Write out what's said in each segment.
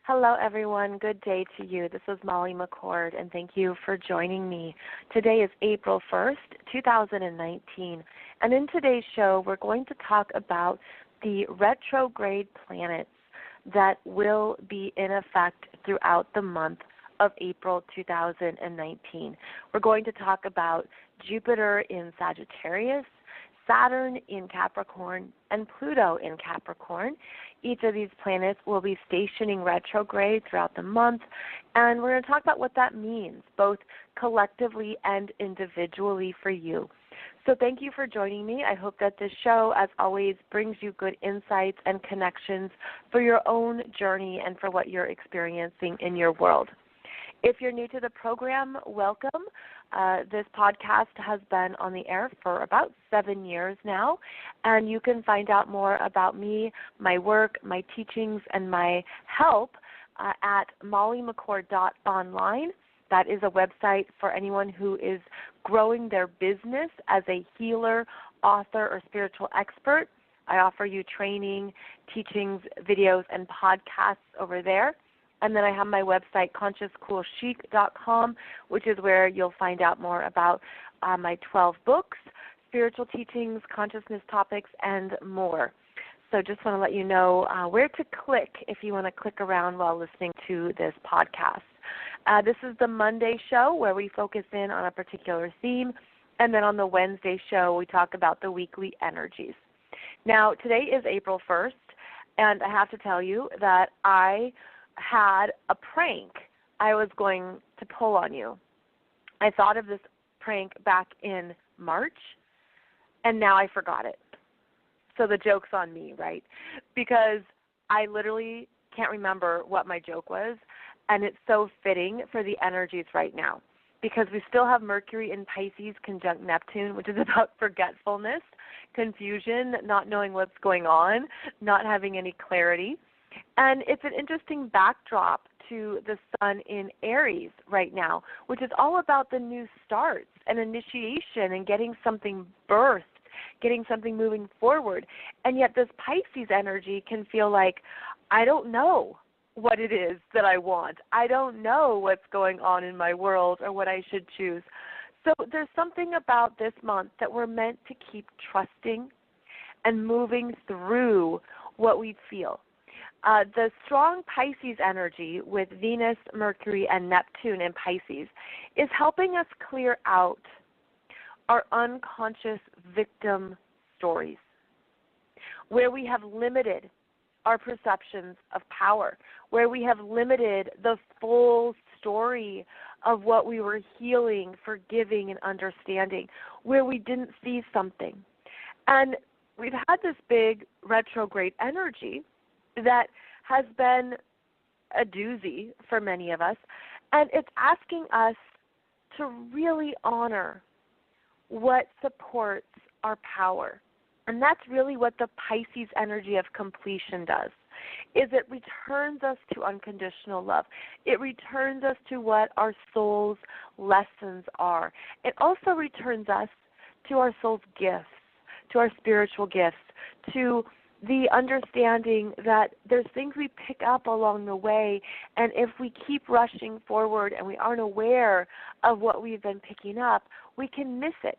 Hello, everyone. Good day to you. This is Molly McCord, and thank you for joining me. Today is April 1st, 2019, and in today's show, we're going to talk about the retrograde planets that will be in effect throughout the month of April 2019. We're going to talk about Jupiter in Sagittarius, Saturn in Capricorn, and Pluto in Capricorn. Each of these planets will be stationing retrograde throughout the month, and we're going to talk about what that means, both collectively and individually for you. So thank you for joining me. I hope that this show, as always, brings you good insights and connections for your own journey and for what you're experiencing in your world. If you're new to the program, welcome. This podcast has been on the air for about 7 years now, and you can find out more about me, my work, my teachings, and my help at mollymccord.online. That is a website for anyone who is growing their business as a healer, author, or spiritual expert. I offer you training, teachings, videos, and podcasts over there. And then I have my website, consciouscoolchic.com, which is where you'll find out more about my 12 books, spiritual teachings, consciousness topics, and more. So just want to let you know where to click if you want to click around while listening to this podcast. This is the Monday show where we focus in on a particular theme, and then on the Wednesday show we talk about the weekly energies. Now, today is April 1st, and I have to tell you that I had a prank I was going to pull on you. I thought of this prank back in March, and now I forgot it. So the joke's on me, right? Because I literally can't remember what my joke was, and it's so fitting for the energies right now because we still have Mercury in Pisces conjunct Neptune, which is about forgetfulness, confusion, not knowing what's going on, not having any clarity. And it's an interesting backdrop to the sun in Aries right now, which is all about the new starts and initiation and getting something birthed, getting something moving forward. And yet this Pisces energy can feel like, I don't know what it is that I want. I don't know what's going on in my world or what I should choose. So there's something about this month that we're meant to keep trusting and moving through what we feel. The strong Pisces energy with Venus, Mercury, and Neptune in Pisces is helping us clear out our unconscious victim stories, where we have limited our perceptions of power, where we have limited the full story of what we were healing, forgiving, and understanding, where we didn't see something. And we've had this big retrograde energy that has been a doozy for many of us, and it's asking us to really honor what supports our power. And that's really what the Pisces energy of completion does, is it returns us to unconditional love. It returns us to what our soul's lessons are. It also returns us to our soul's gifts, to our spiritual gifts, to the understanding that there's things we pick up along the way, and if we keep rushing forward and we aren't aware of what we've been picking up, we can miss it.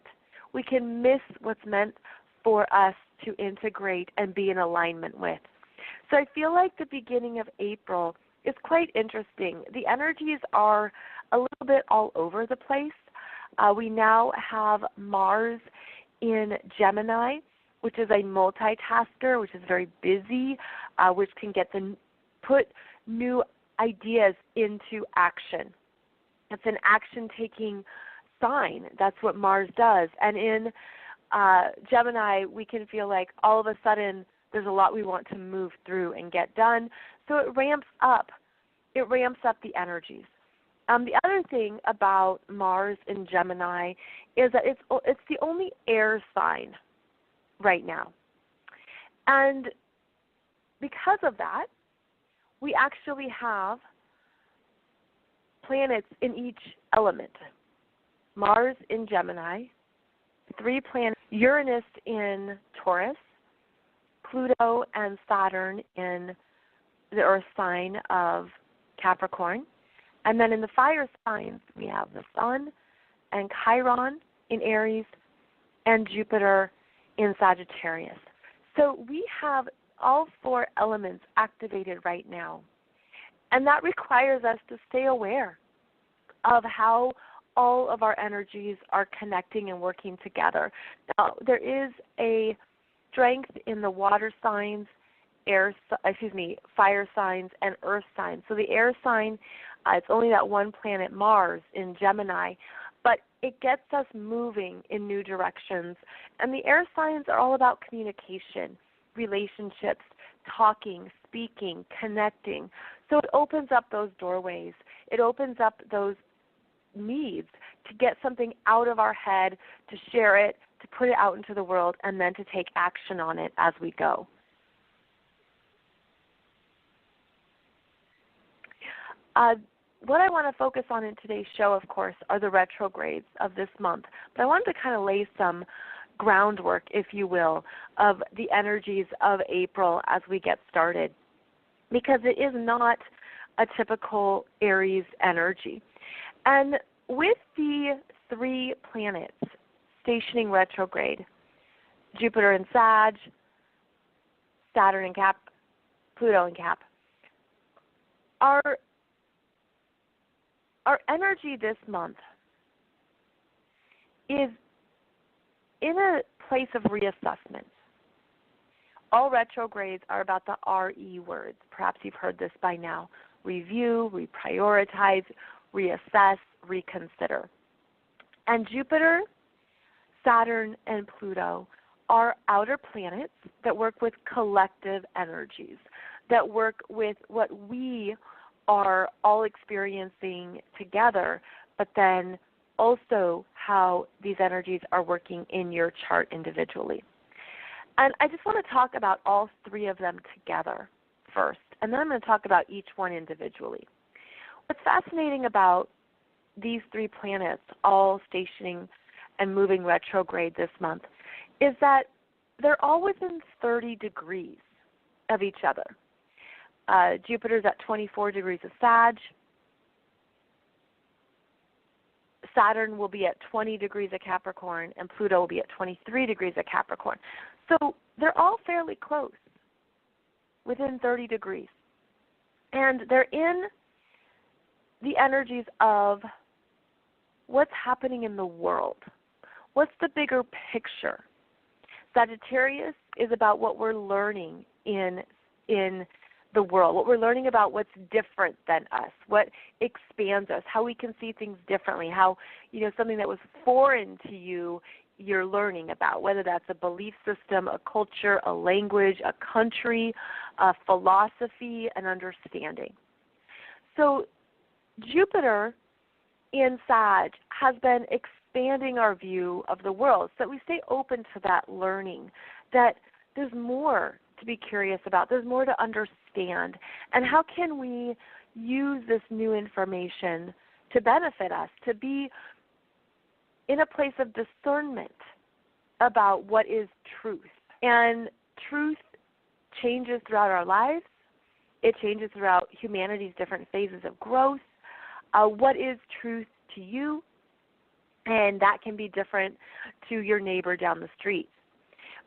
We can miss what's meant for us to integrate and be in alignment with. So I feel like the beginning of April is quite interesting. The energies are a little bit all over the place. We now have Mars in Gemini, which is a multitasker, which is very busy, which can put new ideas into action. It's an action-taking sign. That's what Mars does. And in Gemini, we can feel like all of a sudden there's a lot we want to move through and get done. So it ramps up. It ramps up the energies. The other thing about Mars in Gemini is that it's the only air sign right now. And because of that, we actually have planets in each element. Mars in Gemini, 3 planets, Uranus in Taurus, Pluto and Saturn in the earth sign of Capricorn. And then in the fire signs, we have the Sun and Chiron in Aries and Jupiter in Sagittarius. So we have all 4 elements activated right now. And that requires us to stay aware of how all of our energies are connecting and working together. Now, there is a strength in the water signs, fire signs, and earth signs. So the air sign, it's only that one planet, Mars, in Gemini, but it gets us moving in new directions. And the air signs are all about communication, relationships, talking, speaking, connecting. So it opens up those doorways. It opens up those needs to get something out of our head, to share it, to put it out into the world, and then to take action on it as we go. What I want to focus on in today's show, of course, are the retrogrades of this month. But I wanted to kind of lay some groundwork, if you will, of the energies of April as we get started, because it is not a typical Aries energy. And with the 3 planets stationing retrograde, Jupiter in Sag, Saturn in Cap, Pluto in Cap, our energy this month is in a place of reassessment. All retrogrades are about the RE words. Perhaps you've heard this by now. Review, reprioritize, reassess, reconsider. And Jupiter, Saturn, and Pluto are outer planets that work with collective energies, that work with what we are all experiencing together, but then also how these energies are working in your chart individually. And I just want to talk about all 3 of them together first, and then I'm going to talk about each one individually. What's fascinating about these 3 planets all stationing and moving retrograde this month is that they're all within 30 degrees of each other. Jupiter's at 24 degrees of Sag. Saturn will be at 20 degrees of Capricorn, and Pluto will be at 23 degrees of Capricorn. So they're all fairly close, within 30 degrees. And they're in the energies of what's happening in the world. What's the bigger picture? Sagittarius is about what we're learning in the world, what we're learning about what's different than us, what expands us, how we can see things differently, how, something that was foreign to you, you're learning about, whether that's a belief system, a culture, a language, a country, a philosophy, an understanding. So Jupiter in Sag has been expanding our view of the world so that we stay open to that learning, that there's more to be curious about, there's more to understand, and how can we use this new information to benefit us, to be in a place of discernment about what is truth. And truth changes throughout our lives. It changes throughout humanity's different phases of growth. What is truth to you? And that can be different to your neighbor down the street.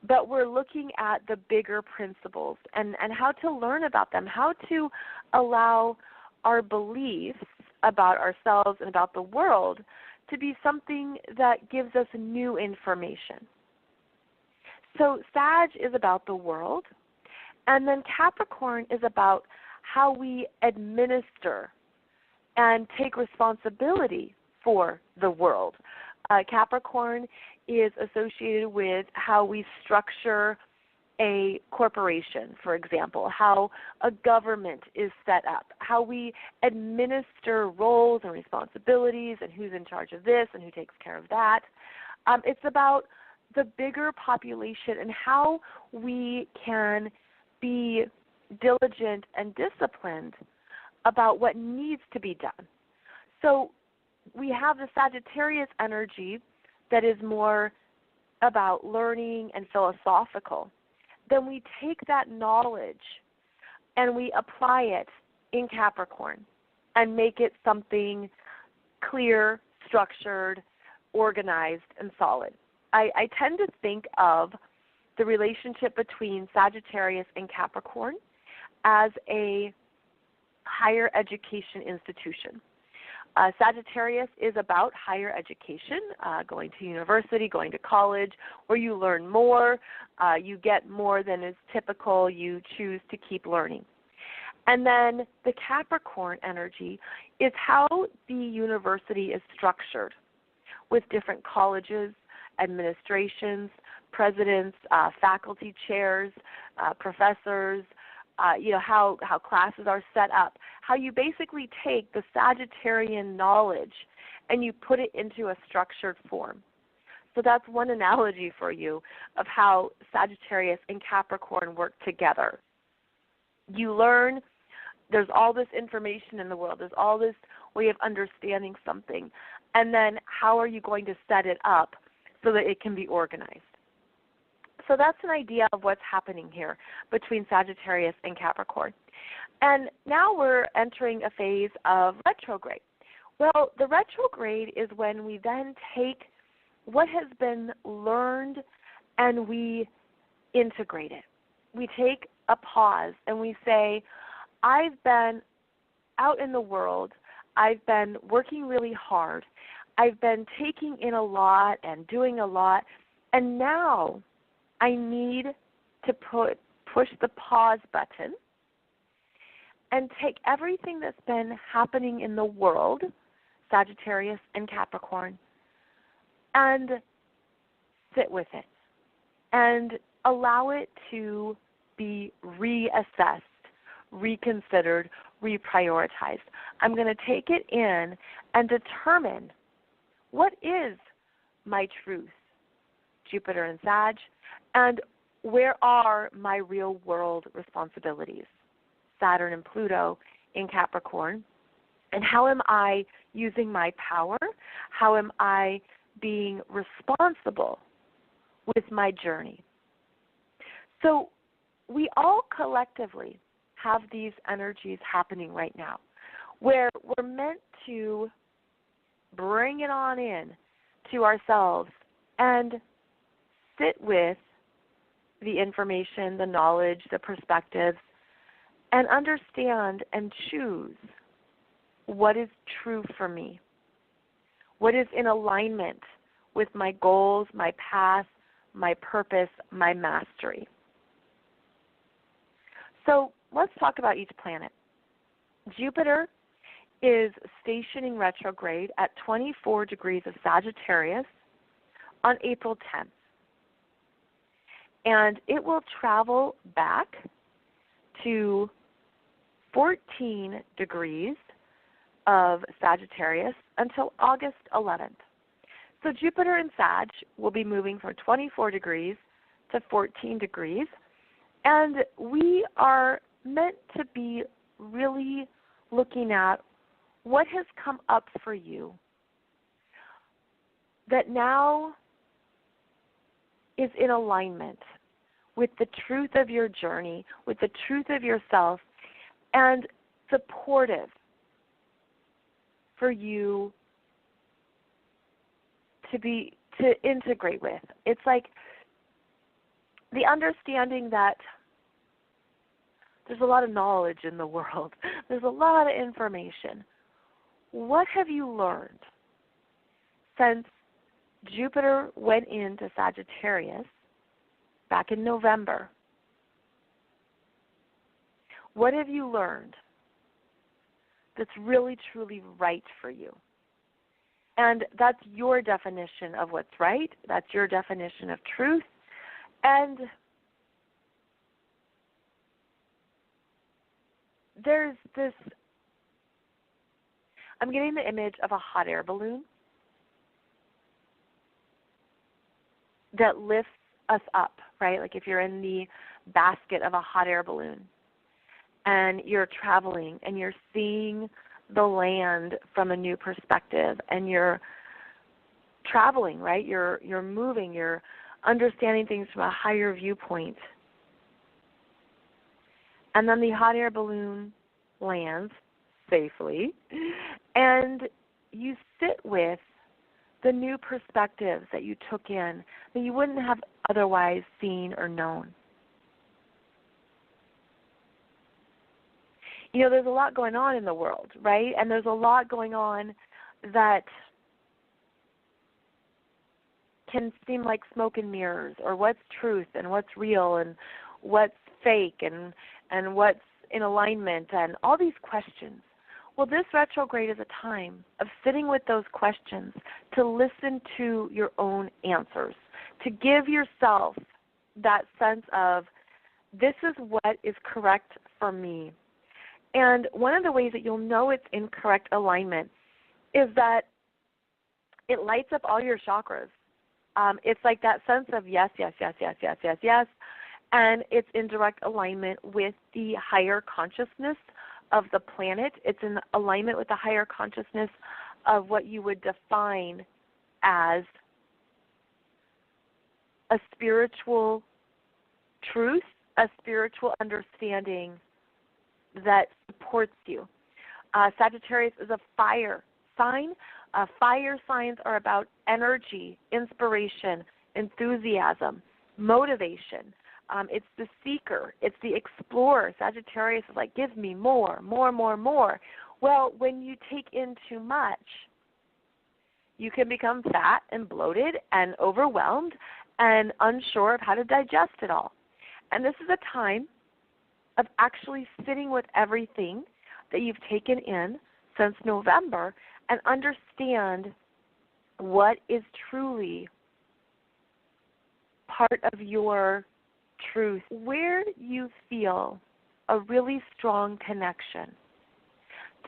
But we're looking at the bigger principles and how to learn about them, how to allow our beliefs about ourselves and about the world to be something that gives us new information. So Sag is about the world, and then Capricorn is about how we administer and take responsibility for the world. Capricorn is associated with how we structure a corporation, for example, how a government is set up, how we administer roles and responsibilities and who's in charge of this and who takes care of that. It's about the bigger population and how we can be diligent and disciplined about what needs to be done. So we have the Sagittarius energy that is more about learning and philosophical. Then we take that knowledge and we apply it in Capricorn and make it something clear, structured, organized, and solid. I tend to think of the relationship between Sagittarius and Capricorn as a higher education institution. Sagittarius is about higher education, going to university, going to college, where you learn more, you get more than is typical, you choose to keep learning. And then the Capricorn energy is how the university is structured, with different colleges, administrations, presidents, faculty chairs, professors, how classes are set up, how you basically take the Sagittarian knowledge and you put it into a structured form. So that's one analogy for you of how Sagittarius and Capricorn work together. You learn, there's all this information in the world, there's all this way of understanding something, and then how are you going to set it up so that it can be organized? So that's an idea of what's happening here between Sagittarius and Capricorn. And now we're entering a phase of retrograde. Well, the retrograde is when we then take what has been learned and we integrate it. We take a pause and we say, I've been out in the world, I've been working really hard, I've been taking in a lot and doing a lot, and now I need to push the pause button and take everything that's been happening in the world, Sagittarius and Capricorn, and sit with it and allow it to be reassessed, reconsidered, reprioritized. I'm going to take it in and determine what is my truth, Jupiter and Sag, and where are my real world responsibilities, Saturn and Pluto in Capricorn, and how am I using my power? How am I being responsible with my journey? So we all collectively have these energies happening right now where we're meant to bring it on in to ourselves and sit with the information, the knowledge, the perspectives, and understand and choose what is true for me, what is in alignment with my goals, my path, my purpose, my mastery. So let's talk about each planet. Jupiter is stationing retrograde at 24 degrees of Sagittarius on April 10th. And it will travel back to 14 degrees of Sagittarius until August 11th. So Jupiter and Sag will be moving from 24 degrees to 14 degrees, and we are meant to be really looking at what has come up for you that now is in alignment with the truth of your journey, with the truth of yourself, and supportive for you to integrate with. It's like the understanding that there's a lot of knowledge in the world. There's a lot of information. What have you learned since Jupiter went into Sagittarius back in November? What have you learned that's really, truly right for you? And that's your definition of what's right. That's your definition of truth. And there's this, I'm getting the image of a hot air balloon that lifts us up, right? Like if you're in the basket of a hot air balloon and you're traveling and you're seeing the land from a new perspective and you're traveling, right? You're moving, you're understanding things from a higher viewpoint. And then the hot air balloon lands safely, and you sit with the new perspectives that you took in that you wouldn't have otherwise seen or known. You know, there's a lot going on in the world, right? And there's a lot going on that can seem like smoke and mirrors, or what's truth and what's real and what's fake and what's in alignment and all these questions. Well, this retrograde is a time of sitting with those questions, to listen to your own answers, to give yourself that sense of, this is what is correct for me. And one of the ways that you'll know it's in correct alignment is that it lights up all your chakras. It's like that sense of yes, yes, yes, yes, yes, yes, yes, and it's in direct alignment with the higher consciousness of the planet. It's in alignment with the higher consciousness of what you would define as a spiritual truth, a spiritual understanding that supports you. Sagittarius is a fire sign. Fire signs are about energy, inspiration, enthusiasm, motivation. It's the seeker. It's the explorer. Sagittarius is like, give me more, more, more, more. Well, when you take in too much, you can become fat and bloated and overwhelmed and unsure of how to digest it all. And this is a time of actually sitting with everything that you've taken in since November and understand what is truly part of your truth, where you feel a really strong connection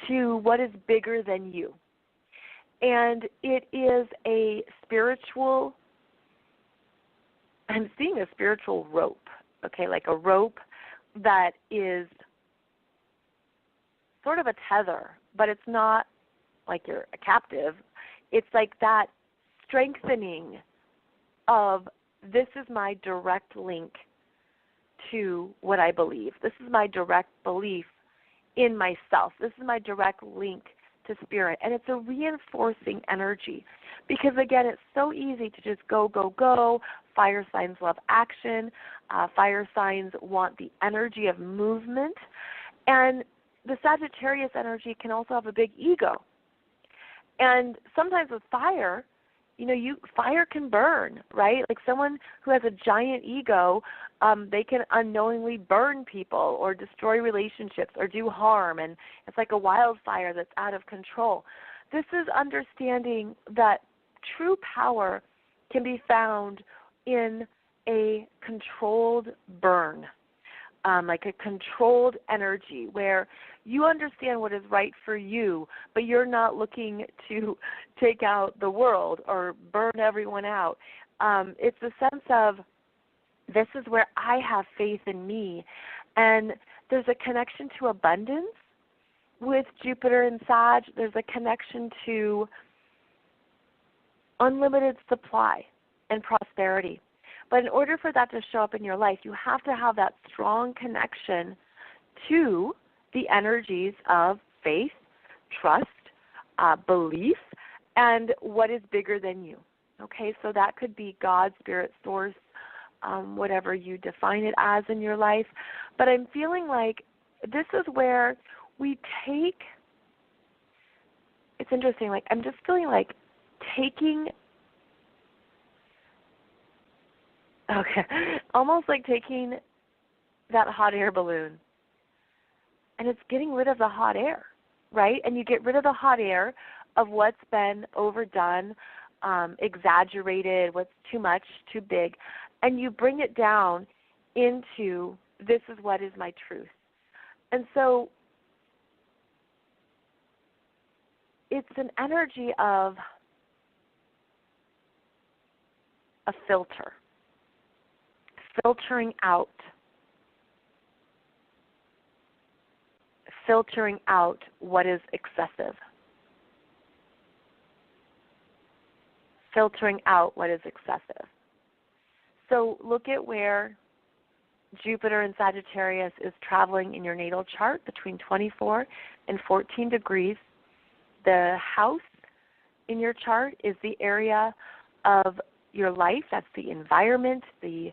to what is bigger than you. And it is a spiritual, I'm seeing a spiritual rope, okay, like a rope that is sort of a tether, but it's not like you're a captive. It's like that strengthening of, this is my direct link to what I believe. This is my direct belief in myself. This is my direct link to spirit. And it's a reinforcing energy because, again, it's so easy to just go, go, go. Fire signs love action. Fire signs want the energy of movement. And the Sagittarius energy can also have a big ego. And sometimes with fire, you know, fire can burn, right? Like someone who has a giant ego, they can unknowingly burn people or destroy relationships or do harm, and it's like a wildfire that's out of control. This is understanding that true power can be found in a controlled burn, like a controlled energy where you understand what is right for you, but you're not looking to take out the world or burn everyone out. It's a sense of, this is where I have faith in me. And there's a connection to abundance with Jupiter and Sag. There's a connection to unlimited supply and prosperity. But in order for that to show up in your life, you have to have that strong connection to the energies of faith, trust, belief, and what is bigger than you. Okay, so that could be God, spirit, source, whatever you define it as in your life. But I'm feeling like this is where we take, it's interesting, like I'm just feeling like taking, okay, almost like taking that hot air balloon, and it's getting rid of the hot air, right? And you get rid of the hot air of what's been overdone, exaggerated, what's too much, too big, and you bring it down into, this is what is my truth. And so it's an energy of a filter, filtering out what is excessive, filtering out what is excessive. So look at where Jupiter in Sagittarius is traveling in your natal chart between 24 and 14 degrees. The house in your chart is the area of your life, that's the environment, the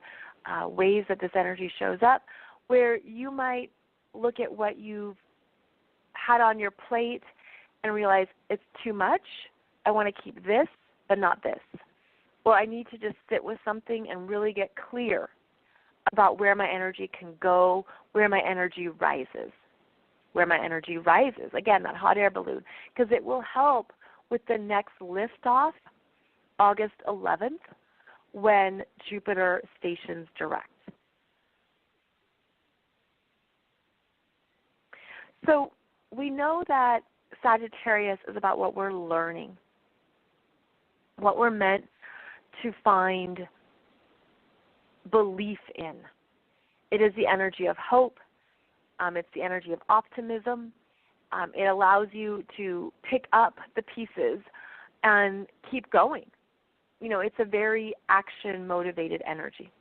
ways that this energy shows up, where you might look at what you've had on your plate and realize it's too much. I want to keep this, but not this. Or I need to just sit with something and really get clear about where my energy can go, where my energy rises. Where my energy rises, again, that hot air balloon, because it will help with the next liftoff, August 11th, when Jupiter stations direct. So we know that Sagittarius is about what we're learning, what we're meant to find belief in. It is the energy of hope. It's the energy of optimism. It allows you to pick up the pieces and keep going. You know, it's a very action-motivated energy.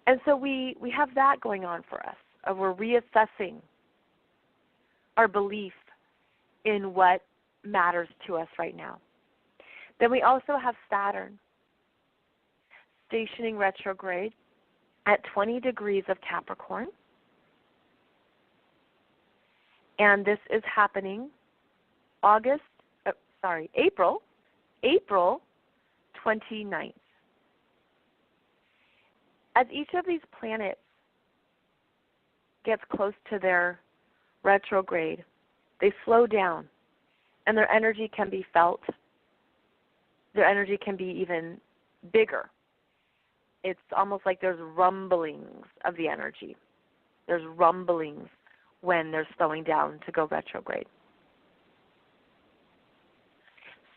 And so we have that going on for us. We're reassessing our belief in what matters to us right now. Then we also have Saturn stationing retrograde at 20 degrees of Capricorn. And this is happening April 29th. As each of these planets gets close to their retrograde, they slow down, and their energy can be felt. Their energy can be even bigger. It's almost like there's rumblings of the energy. There's rumblings when they're slowing down to go retrograde.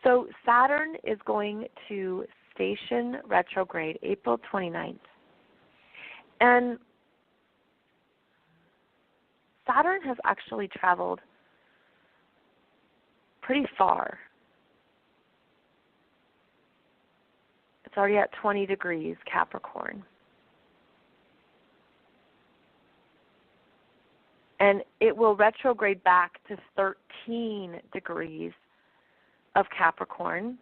So Saturn is going to station retrograde April 29th. And Saturn has actually traveled pretty far. It's already at 20 degrees Capricorn. And it will retrograde back to 13 degrees of Capricorn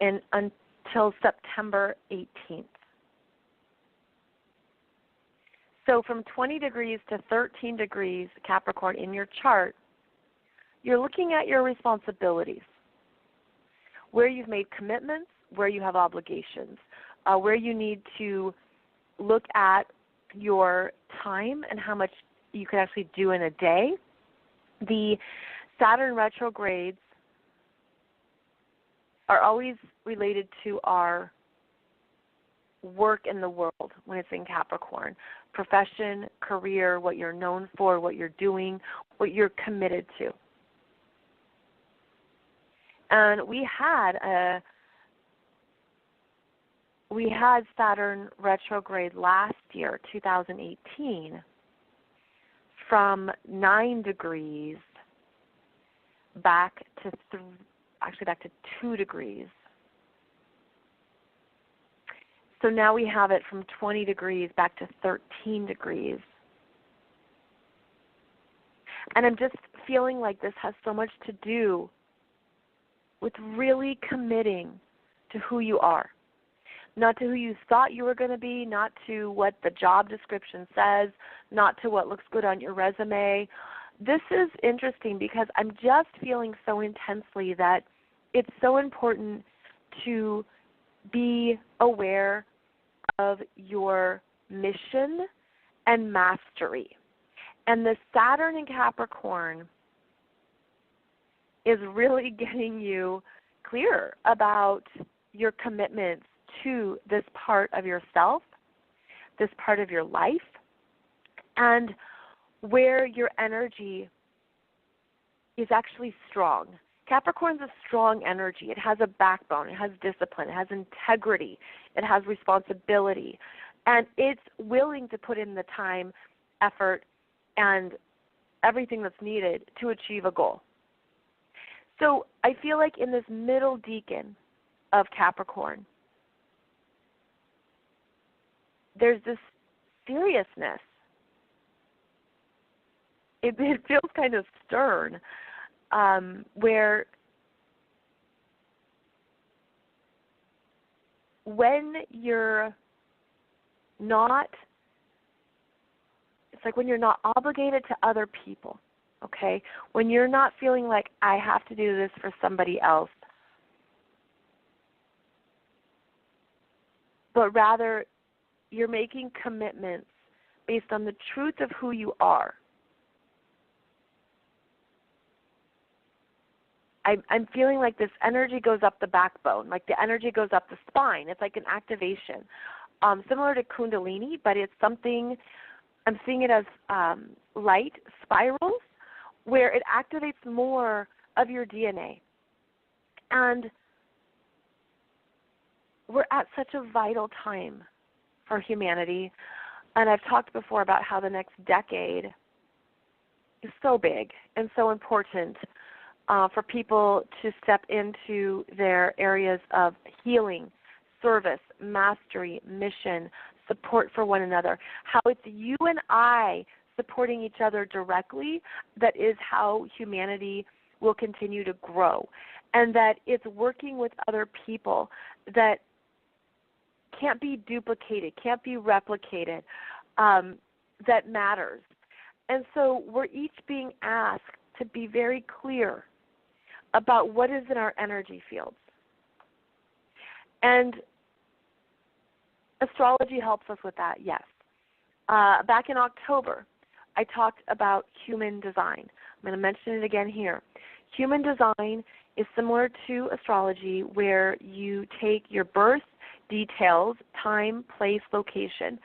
and until September 18th. So from 20 degrees to 13 degrees Capricorn in your chart, you're looking at your responsibilities, where you've made commitments, where you have obligations, where you need to look at your time and how much you can actually do in a day. The Saturn retrogrades are always related to our work in the world when it's in Capricorn. Profession, career, what you're known for, what you're doing, what you're committed to. And we had Saturn retrograde last year, 2018, from 9 degrees back to 2 degrees. So now we have it from 20 degrees back to 13 degrees. And I'm just feeling like this has so much to do with really committing to who you are. Not to who you thought you were going to be, not to what the job description says, not to what looks good on your resume. This is interesting because I'm just feeling so intensely that it's so important to be aware of your mission and mastery. And the Saturn in Capricorn is really getting you clear about your commitments to this part of yourself, this part of your life, and where your energy is actually strong. Capricorn's a strong energy. It has a backbone. It has discipline. It has integrity. It has responsibility. And it's willing to put in the time, effort, and everything that's needed to achieve a goal. So I feel like in this middle decan of Capricorn, there's this seriousness. It feels kind of stern, where when you're not, it's like when you're not obligated to other people, okay? When you're not feeling like I have to do this for somebody else, but rather you're making commitments based on the truth of who you are. I'm feeling like this energy goes up the backbone, like the energy goes up the spine. It's like an activation, similar to Kundalini, but it's something, I'm seeing it as light spirals, where it activates more of your DNA. And we're at such a vital time for humanity. And I've talked before about how the next decade is so big and so important for people to step into their areas of healing, service, mastery, mission, support for one another. How it's you and I supporting each other directly that is how humanity will continue to grow. And that it's working with other people that can't be duplicated, can't be replicated, that matters. And so we're each being asked to be very clear about what is in our energy fields. And astrology helps us with that, yes. Back in October, I talked about human design. I'm going to mention it again here. Human design is similar to astrology, where you take your birth details, time, place, location,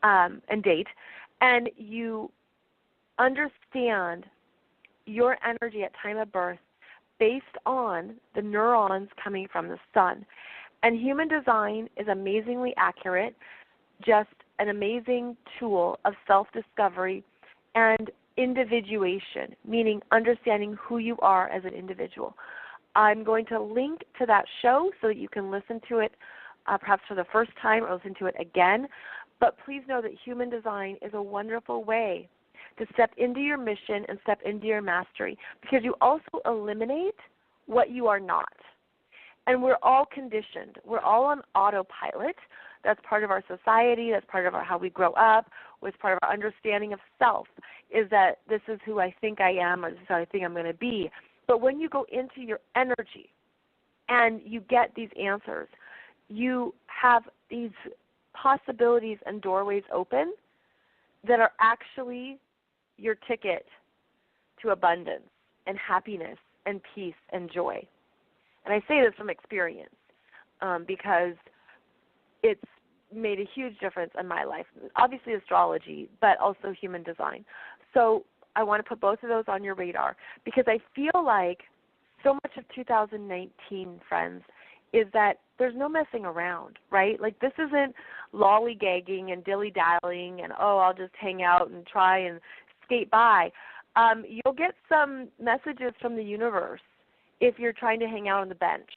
and date, and you understand your energy at time of birth based on the neurons coming from the sun. And human design is amazingly accurate, just an amazing tool of self-discovery and individuation, meaning understanding who you are as an individual. I'm going to link to that show so that you can listen to it perhaps for the first time or listen to it again. But please know that human design is a wonderful way to step into your mission and step into your mastery, because you also eliminate what you are not. And we're all conditioned. We're all on autopilot. That's part of our society. That's part of how we grow up. It's part of our understanding of self, is that this is who I think I am, or this is how I think I'm going to be. But when you go into your energy and you get these answers, you have these possibilities and doorways open that are actually your ticket to abundance and happiness and peace and joy. And I say this from experience because it's made a huge difference in my life. Obviously astrology, but also human design. So I want to put both of those on your radar, because I feel like so much of 2019, friends, is that there's no messing around, right? Like, this isn't lollygagging and dilly-dallying and, oh, I'll just hang out and try and skate by. You'll get some messages from the universe if you're trying to hang out on the bench,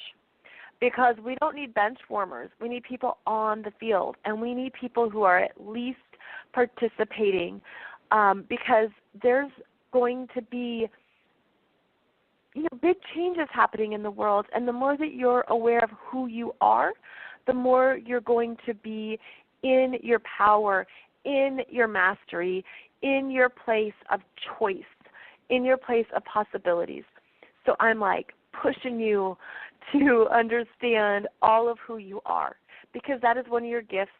because we don't need bench warmers. We need people on the field, and we need people who are at least participating, because there's going to be big changes happening in the world, and the more that you're aware of who you are, the more you're going to be in your power, in your mastery, in your place of choice, in your place of possibilities. So I'm like pushing you to understand all of who you are, because that is one of your gifts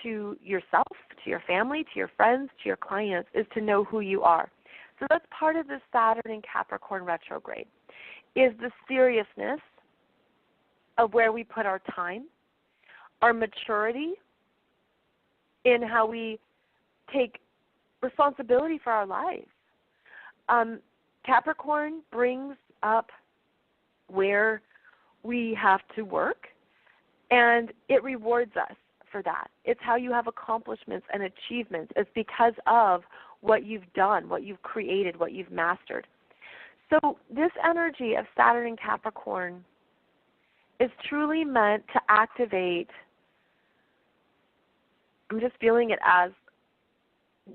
to yourself, to your family, to your friends, to your clients, is to know who you are. So that's part of the Saturn and Capricorn retrograde, is the seriousness of where we put our time, our maturity in how we take responsibility for our lives. Capricorn brings up where we have to work, and it rewards us for that. It's how you have accomplishments and achievements. It's because of what you've done, what you've created, what you've mastered. So this energy of Saturn and Capricorn is truly meant to activate I'm just feeling it as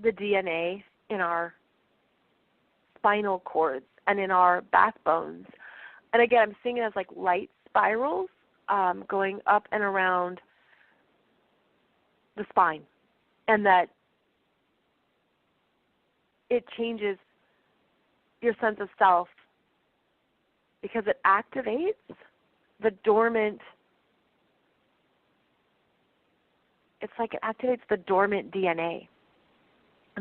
the DNA in our spinal cords and in our backbones. And again, I'm seeing it as like light spirals going up and around the spine, and that it changes your sense of self because it activates the dormant, it's like it activates the dormant DNA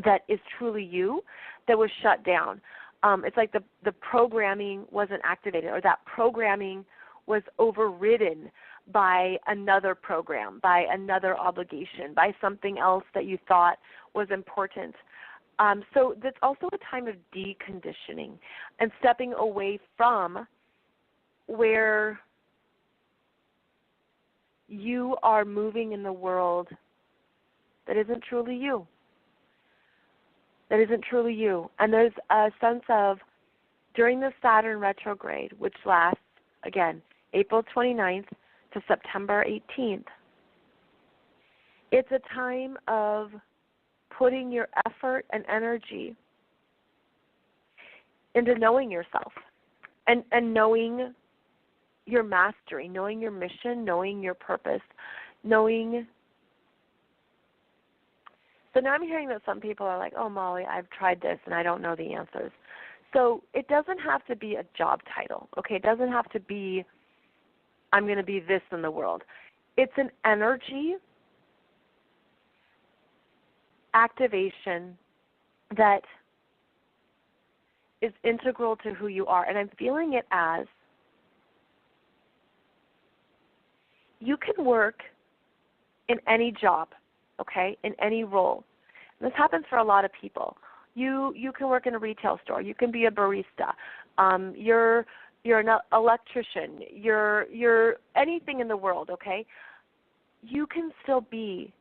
that is truly you that was shut down. It's like the programming wasn't activated, or that programming was overridden by another program, by another obligation, by something else that you thought was important. So that's also a time of deconditioning and stepping away from where you are moving in the world that isn't truly you. That isn't truly you. And there's a sense of, during the Saturn retrograde, which lasts, again, April 29th to September 18th, it's a time of putting your effort and energy into knowing yourself and knowing your mastery, knowing your mission, knowing your purpose, knowing. So now I'm hearing that some people are like, oh, Molly, I've tried this and I don't know the answers. So it doesn't have to be a job title, okay? It doesn't have to be, I'm going to be this in the world. It's an energy activation that is integral to who you are. And I'm feeling it as you can work in any job, okay, in any role. And this happens for a lot of people. You can work in a retail store. You can be a barista. You're an electrician. You're anything in the world, okay? You can still be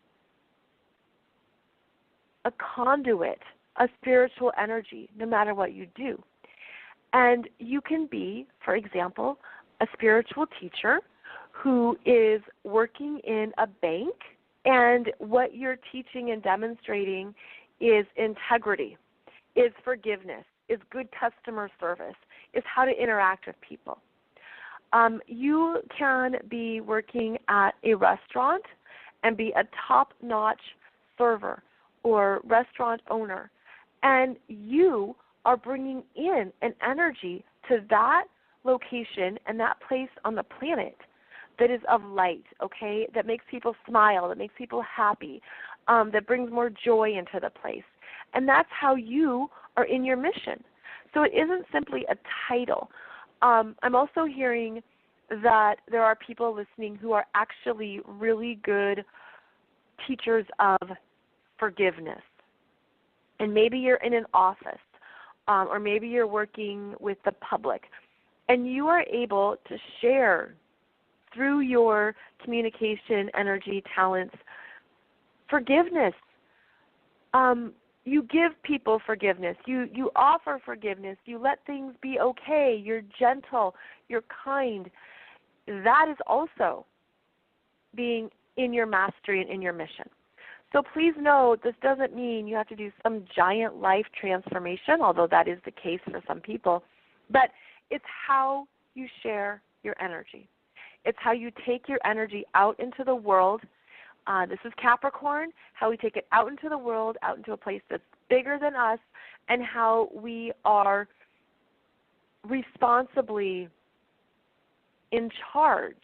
a conduit of spiritual energy no matter what you do. And you can be, for example, a spiritual teacher who is working in a bank, and what you're teaching and demonstrating is integrity, is forgiveness, is good customer service, is how to interact with people. You can be working at a restaurant and be a top-notch server or restaurant owner, and you are bringing in an energy to that location and that place on the planet that is of light, okay, that makes people smile, that makes people happy, that brings more joy into the place. And that's how you are in your mission. So it isn't simply a title. I'm also hearing that there are people listening who are actually really good teachers of forgiveness. And maybe you're in an office, or maybe you're working with the public, and you are able to share through your communication, energy, talents, forgiveness. You give people forgiveness. You offer forgiveness. You let things be okay. You're gentle. You're kind. That is also being in your mastery and in your mission. So please know this doesn't mean you have to do some giant life transformation, although that is the case for some people. But it's how you share your energy. It's how you take your energy out into the world. This is Capricorn, how we take it out into the world, out into a place that's bigger than us, and how we are responsibly in charge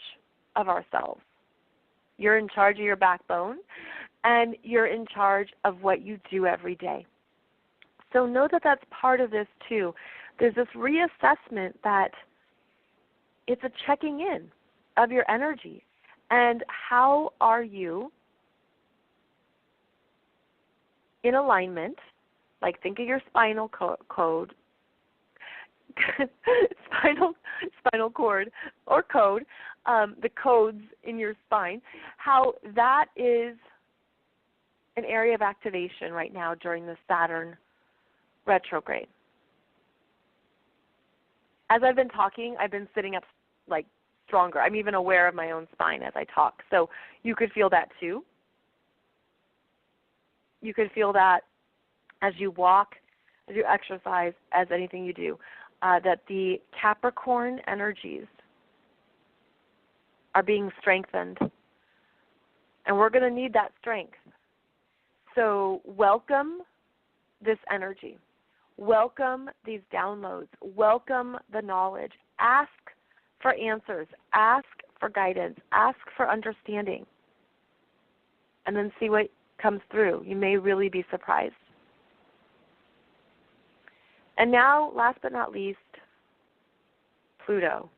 of ourselves. You're in charge of your backbone, and you're in charge of what you do every day. So know that that's part of this too. There's this reassessment that it's a checking in of your energy. And how are you in alignment? Like, think of your spinal code, spinal cord or code, the codes in your spine, how that is an area of activation right now during the Saturn retrograde. As I've been talking, I've been sitting up like stronger. I'm even aware of my own spine as I talk. So you could feel that too. you can feel that as you walk, as you exercise, as anything you do, that the Capricorn energies are being strengthened. And we're going to need that strength. So welcome this energy. Welcome these downloads. Welcome the knowledge. Ask for answers. Ask for guidance. Ask for understanding. And then see what comes through. You may really be surprised. And now, last but not least, Pluto.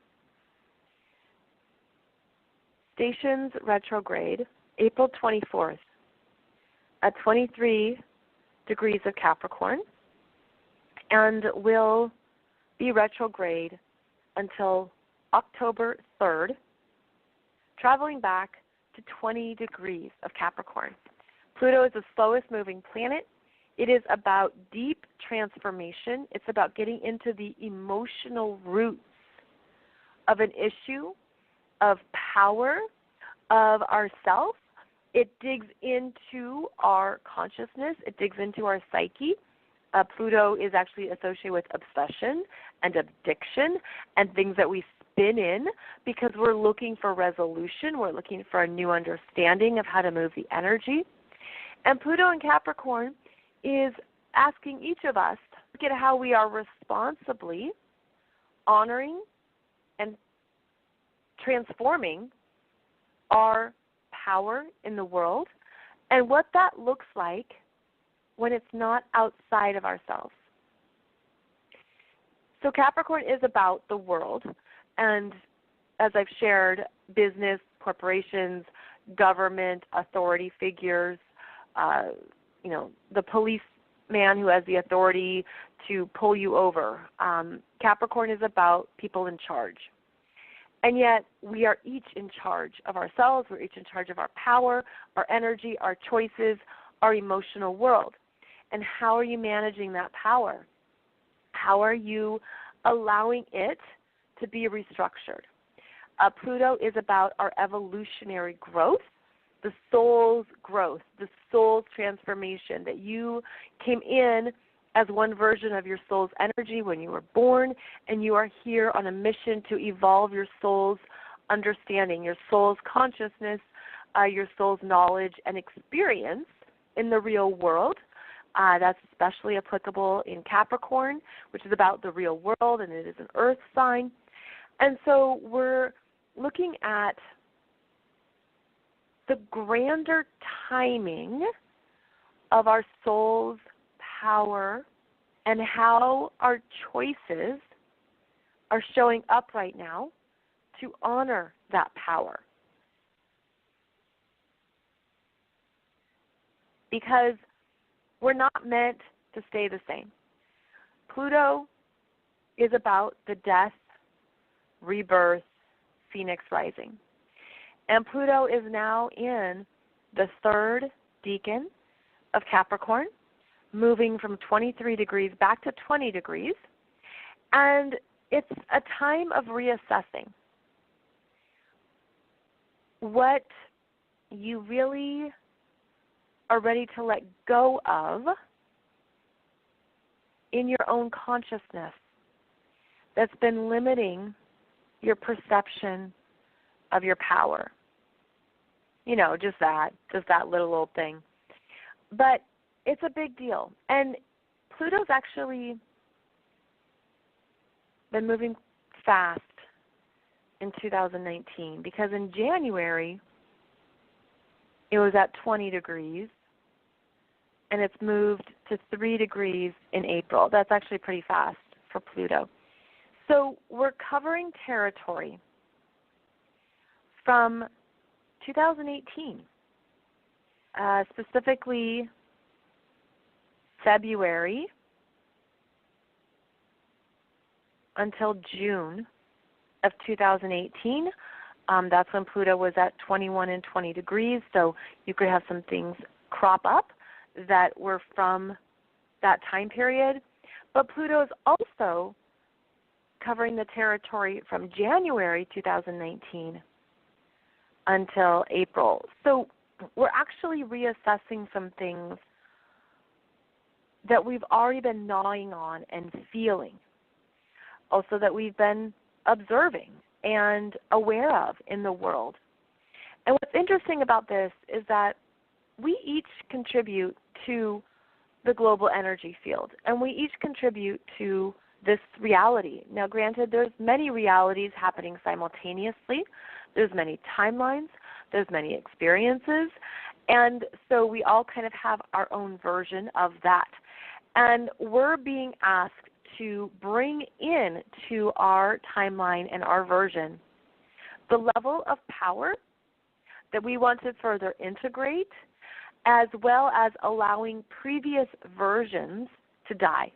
Stations retrograde, April 24th at 23 degrees of Capricorn, and will be retrograde until October 3rd, traveling back to 20 degrees of Capricorn. Pluto is the slowest moving planet. It is about deep transformation. It's about getting into the emotional roots of an issue, of power, of ourself. It digs into our consciousness. It digs into our psyche. Pluto is actually associated with obsession and addiction and things that we spin in because we're looking for resolution. We're looking for a new understanding of how to move the energy. And Pluto in Capricorn is asking each of us to look at how we are responsibly honoring and transforming our power in the world and what that looks like when it's not outside of ourselves. So Capricorn is about the world, and as I've shared, business, corporations, government, authority figures, the policeman who has the authority to pull you over. Capricorn is about people in charge. And yet we are each in charge of ourselves. We're each in charge of our power, our energy, our choices, our emotional world. And how are you managing that power? How are you allowing it to be restructured? Pluto is about our evolutionary growth, the soul's growth, the soul's transformation, that you came in as one version of your soul's energy when you were born, and you are here on a mission to evolve your soul's understanding, your soul's consciousness, your soul's knowledge and experience in the real world. That's especially applicable in Capricorn, which is about the real world, and it is an earth sign. And so we're looking at the grander timing of our soul's power and how our choices are showing up right now to honor that power. Because we're not meant to stay the same. Pluto is about the death, rebirth, phoenix rising. And Pluto is now in the third decan of Capricorn, moving from 23 degrees back to 20 degrees. And it's a time of reassessing what you really are ready to let go of in your own consciousness that's been limiting your perception of your power. You know, just that little old thing. But it's a big deal. And Pluto's actually been moving fast in 2019 because in January it was at 20 degrees and it's moved to 3 degrees in April. That's actually pretty fast for Pluto. So we're covering territory from 2018, specifically February until June of 2018. That's when Pluto was at 21 and 20 degrees, so you could have some things crop up that were from that time period. But Pluto is also covering the territory from January 2019 until April. So we're actually reassessing some things that we've already been gnawing on and feeling, also that we've been observing and aware of in the world. And what's interesting about this is that we each contribute to the global energy field, and we each contribute to this reality. Now, granted, there's many realities happening simultaneously. There's many timelines. There's many experiences. And so we all kind of have our own version of that. And we're being asked to bring in to our timeline and our version the level of power that we want to further integrate, as well as allowing previous versions to die.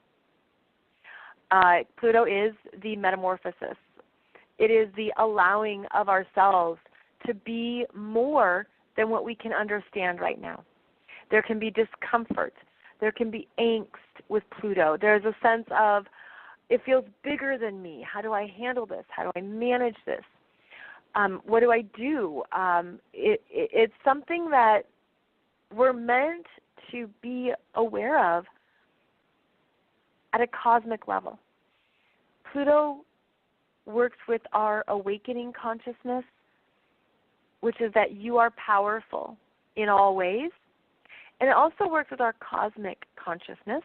Pluto is the metamorphosis. It is the allowing of ourselves to be more than what we can understand right now. There can be discomfort. There can be angst with Pluto. There's a sense of, it feels bigger than me. How do I handle this? How do I manage this? What do I do? It's something that we're meant to be aware of at a cosmic level. Pluto works with our awakening consciousness, which is that you are powerful in all ways. And it also works with our cosmic consciousness,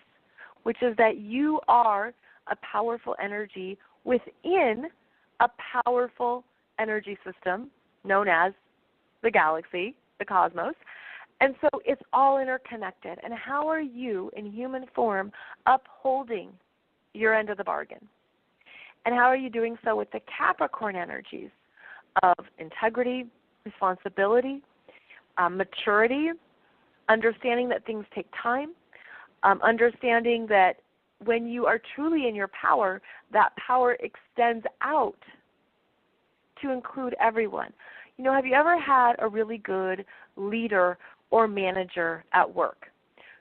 which is that you are a powerful energy within a powerful energy system known as the galaxy, the cosmos. And so it's all interconnected. And how are you in human form upholding your end of the bargain? And how are you doing so with the Capricorn energies of integrity, responsibility, maturity, understanding that things take time, understanding that when you are truly in your power, that power extends out to include everyone. You know, have you ever had a really good leader or manager at work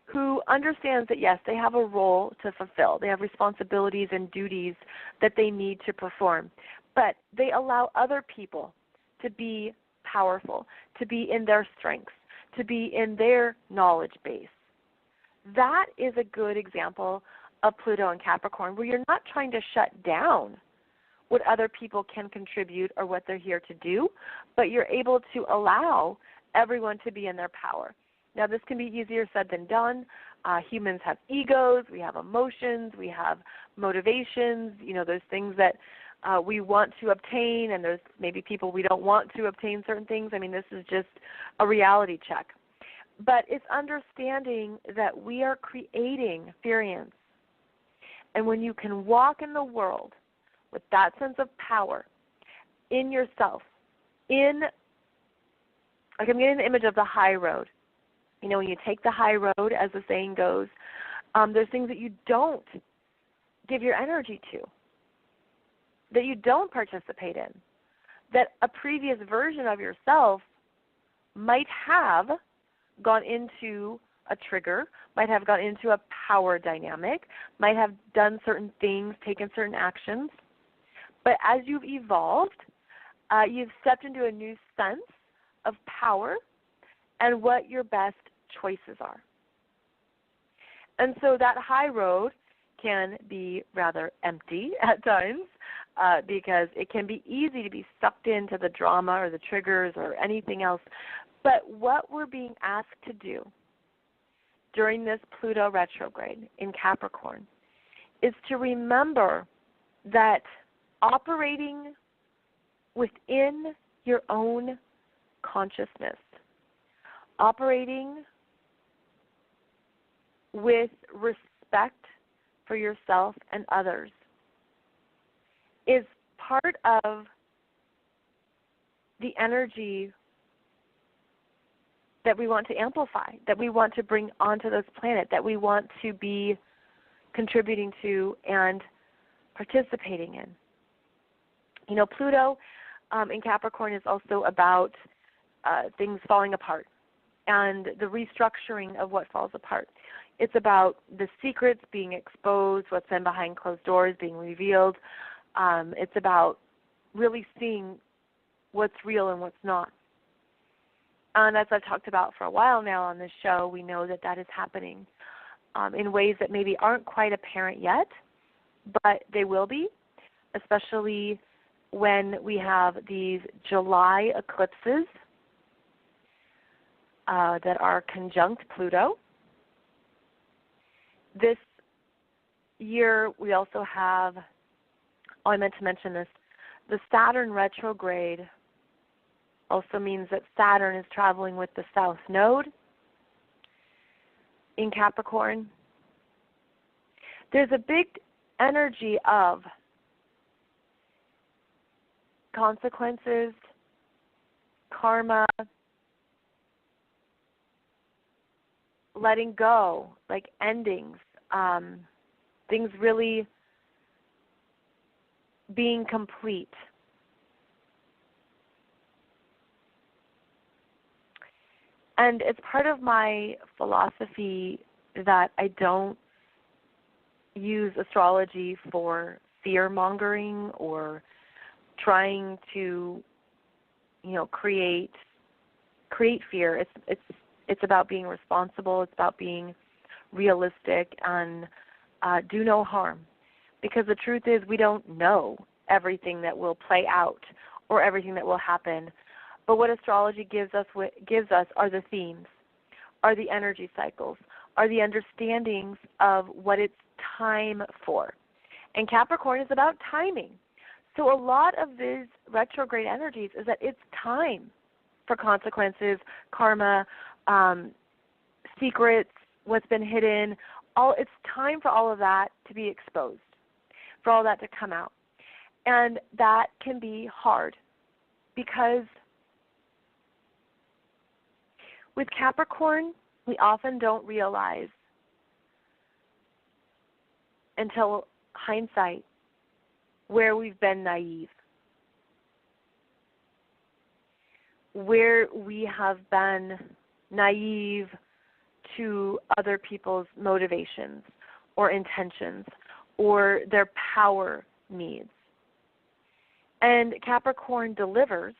who understands that, yes, they have a role to fulfill. They have responsibilities and duties that they need to perform, but they allow other people to be powerful, to be in their strengths, to be in their knowledge base. That is a good example of Pluto and Capricorn, where you're not trying to shut down what other people can contribute or what they're here to do, but you're able to allow everyone to be in their power. Now, this can be easier said than done. Humans have egos, we have emotions, we have motivations, there's things that we want to obtain, and there's maybe people we don't want to obtain certain things. I mean, this is just a reality check. But it's understanding that we are creating experience. And when you can walk in the world with that sense of power in yourself, like I'm getting the image of the high road. When you take the high road, as the saying goes, there's things that you don't give your energy to, that you don't participate in, that a previous version of yourself might have gone into a trigger, might have gone into a power dynamic, might have done certain things, taken certain actions. But as you've evolved, you've stepped into a new sense of power and what your best choices are. And so that high road can be rather empty at times because it can be easy to be sucked into the drama or the triggers or anything else. But what we're being asked to do during this Pluto retrograde in Capricorn is to remember that operating within your own consciousness, operating with respect for yourself and others, is part of the energy that we want to amplify, that we want to bring onto this planet, that we want to be contributing to and participating in. Pluto in Capricorn is also about things falling apart and the restructuring of what falls apart. It's about the secrets being exposed, what's been behind closed doors being revealed. It's about really seeing what's real and what's not. And as I've talked about for a while now on this show, we know that that is happening. in ways that maybe aren't quite apparent yet, but they will be, especially when we have these July eclipses that are conjunct Pluto. This year we also have, I meant to mention this, the Saturn retrograde also means that Saturn is traveling with the South Node in Capricorn. There's a big energy of consequences, karma, letting go, like endings, things really being complete. And it's part of my philosophy that I don't use astrology for fear-mongering or trying to, create fear. It's about being responsible. It's about being realistic and do no harm. Because the truth is, we don't know everything that will play out or everything that will happen. But what astrology gives us are the themes, are the energy cycles, are the understandings of what it's time for. And Capricorn is about timing. So a lot of these retrograde energies is that it's time for consequences, karma, secrets, what's been hidden. It's time for all of that to be exposed, for all that to come out. And that can be hard because with Capricorn, we often don't realize until hindsight where we've been naive, where we have been naive to other people's motivations or intentions or their power needs. And Capricorn delivers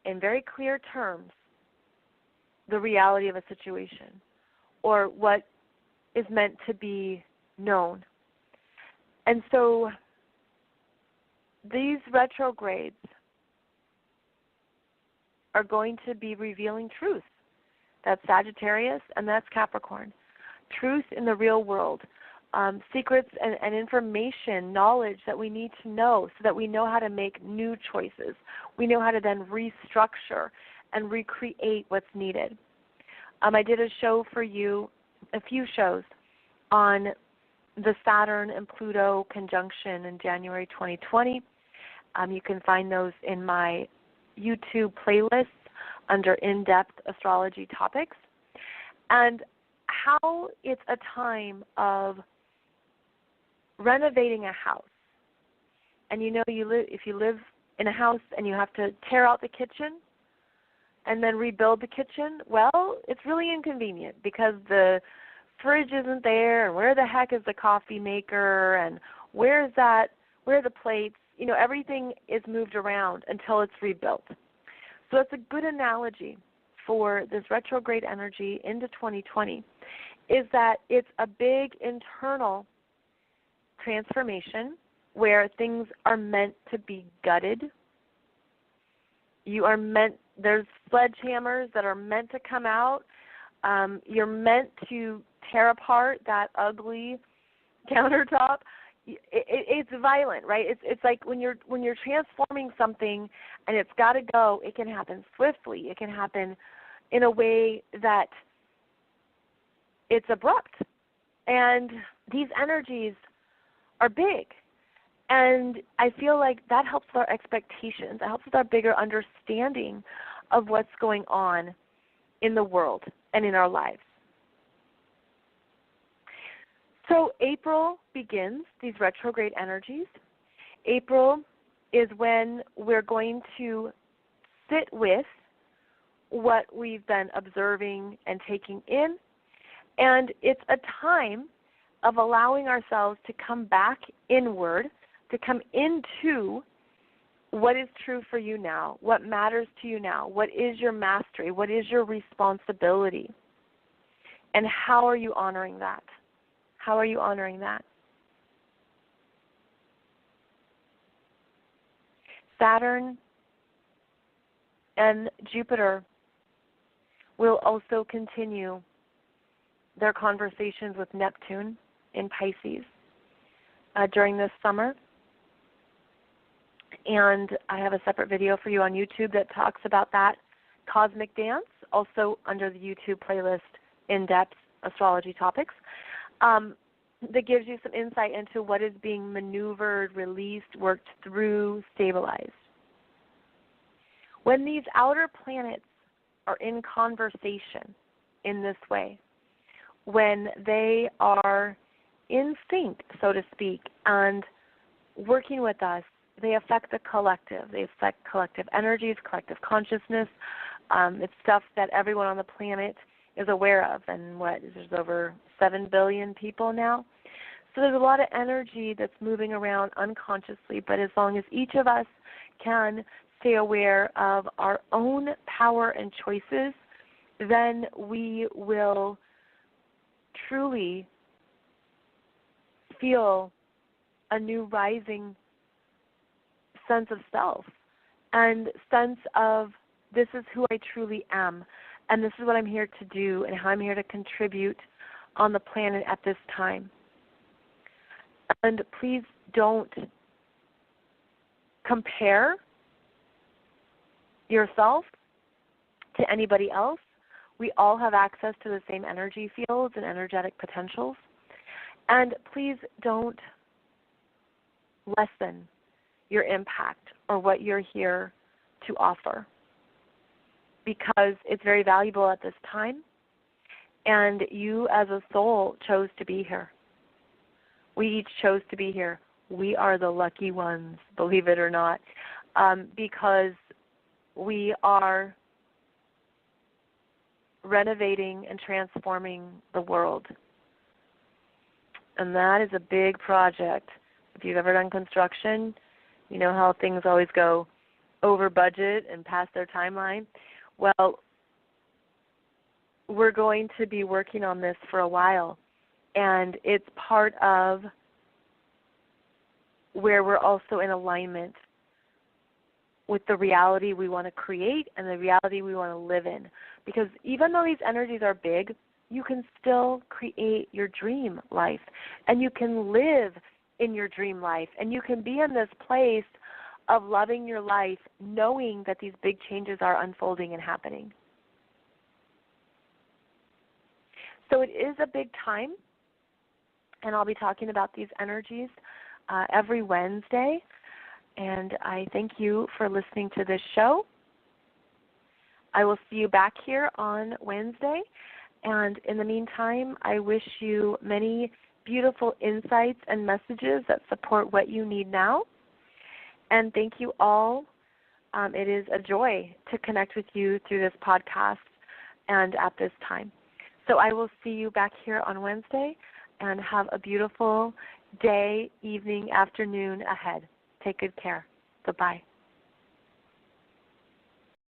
in very clear terms the reality of a situation or what is meant to be known. And so these retrogrades are going to be revealing truth. That's Sagittarius and that's Capricorn. Truth in the real world. Secrets and information, knowledge that we need to know so that we know how to make new choices. We know how to then restructure and recreate what's needed. I did a show for you, a few shows, on the Saturn and Pluto conjunction in January 2020. You can find those in my YouTube playlist under in-depth astrology topics. And how it's a time of renovating a house. And if you live in a house and you have to tear out the kitchen and then rebuild the kitchen, well, it's really inconvenient because the fridge isn't there, and where the heck is the coffee maker, and where are the plates? Everything is moved around until it's rebuilt. So it's a good analogy for this retrograde energy into 2020 is that it's a big internal transformation where things are meant to be gutted. There's sledgehammers that are meant to come out. You're meant to tear apart that ugly countertop. It's violent, right? It's like when you're transforming something and it's got to go, it can happen swiftly. It can happen in a way that it's abrupt. And these energies are big. And I feel like that helps with our expectations. It helps with our bigger understanding of what's going on in the world and in our lives. So April begins these retrograde energies. April is when we're going to sit with what we've been observing and taking in. And it's a time of allowing ourselves to come back inward, to come into what is true for you now, what matters to you now, what is your mastery, what is your responsibility. And how are you honoring that? How are you honoring that? Saturn and Jupiter will also continue their conversations with Neptune in Pisces during this summer. And I have a separate video for you on YouTube that talks about that cosmic dance, also under the YouTube playlist In-Depth Astrology Topics, that gives you some insight into what is being maneuvered, released, worked through, stabilized. When these outer planets are in conversation in this way, when they are in sync, so to speak, and working with us, they affect the collective. They affect collective energies, collective consciousness. It's stuff that everyone on the planet is aware of. And there's over 7 billion people now. So there's a lot of energy that's moving around unconsciously, but as long as each of us can stay aware of our own power and choices, then we will truly feel a new rising sense of self and sense of this is who I truly am, and this is what I'm here to do and how I'm here to contribute on the planet at this time. And please don't compare yourself to anybody else. We all have access to the same energy fields and energetic potentials. And please don't lessen your impact or what you're here to offer, because it's very valuable at this time, and you as a soul chose to be here. We each chose to be here. We are the lucky ones, believe it or not, because we are renovating and transforming the world. And that is a big project. If you've ever done construction, you know how things always go over budget and past their timeline. Well, we're going to be working on this for a while, and it's part of where we're also in alignment with the reality we want to create and the reality we want to live in. Because even though these energies are big, you can still create your dream life, and you can live in your dream life, and you can be in this place of loving your life, knowing that these big changes are unfolding and happening. So it is a big time, and I'll be talking about these energies every Wednesday. And I thank you for listening to this show. I will see you back here on Wednesday. And in the meantime, I wish you many beautiful insights and messages that support what you need now. And thank you all. It is a joy to connect with you through this podcast and at this time. So I will see you back here on Wednesday, and have a beautiful day, evening, afternoon ahead. Take good care. Bye-bye.